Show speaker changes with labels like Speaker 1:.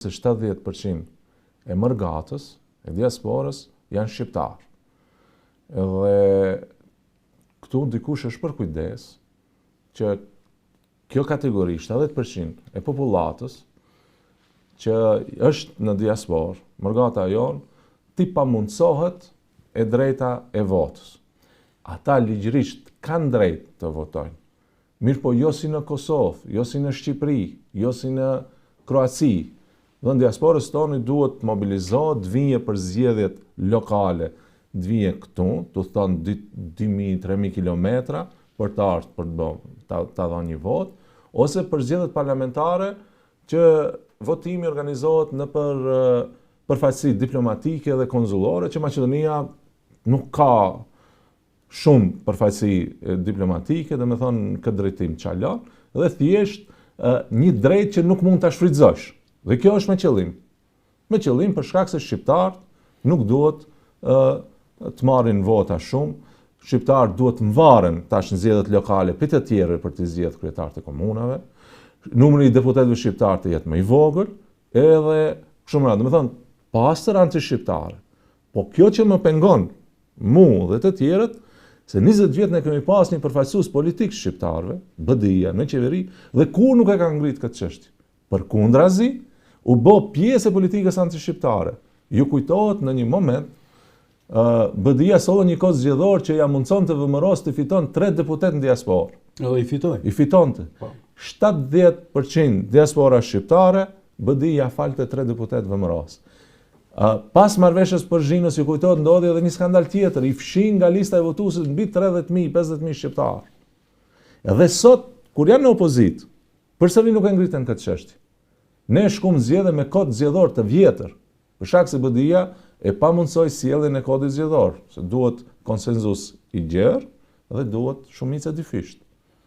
Speaker 1: se 70% e mërgatës, e diasporës, janë shqiptarë. Edhe këtu dikush është për kujdes që kjo kategori, 70% e popullatës, që është në diasporë, mërgata jonë, ti pamundsohet e drejta e votës. Ata ligjërisht kanë drejt të votojnë. Mirë po jo si në Kosovë, jo si në Shqipëri, jo si në Kroaci. Dhe në diasporës toni duhet mobilizohet, dhvije për zgjedhjet lokale, dhvije këtu, të thonë 2.000-3.000 kilometra për të ardhur për të dhënë një vot, ose për zgjedhjet parlamentare që votimi organizohet në përfaqësi diplomatike dhe konzullore, që Maqedonia nuk ka shumë përfaqësi diplomatike, dhe me thonë këtë drejtim çalon, dhe thjesht një drejt që nuk mund ta shfrytëzosh. Dhe kjo është me qëllim. Me qëllim për shkak se shqiptarët nuk duhet të marrin vota shumë, shqiptarët duhet mbaren tash në zgjedhjet lokale për të tjerë për të zgjedhur kryetarët e komunave, numri i deputetëve shqiptarë të jetë më i vogël, edhe kështu me radhë. Do të thonë, pastër anti-shqiptare. Po kjo që më pengon mu dhe të tjerët, se 20 vjet ne kemi pas një përfaqësues politik shqiptarëve, BDI-ja në qeveri, dhe kur nuk e ka ngrit këtë çështje. Përkundrazi, u bë pjesë e politikës anti-shqiptare. Ju kujtohet në një moment, BDI-ja solli një kohë zgjedhor që ja mundson të VMRO-s të fiton 3 deputet në diasporë.
Speaker 2: Edhe i fitoi.
Speaker 1: I fitonte. 70% diaspora shqiptare, BDI-ja falte 3 deputet VMRO-s. Pas marrëveshjes Përzhinës, ju kujtohet, ndodhi edhe një skandal tjetër, i fshin nga lista e votuesit mbi 30.000-50.000 shqiptarë. Edhe sot, kur janë në opozit, përsëri nuk e ngritën këtë çështje. Ne shkum zgjedhje me kod zgjedhor të vjetër, për shkak se BDI-ja e pamundsoi sjelljen e kodit zgjedhor, se duhet konsenzus i gjerë dhe duhet shumicë dyfisht.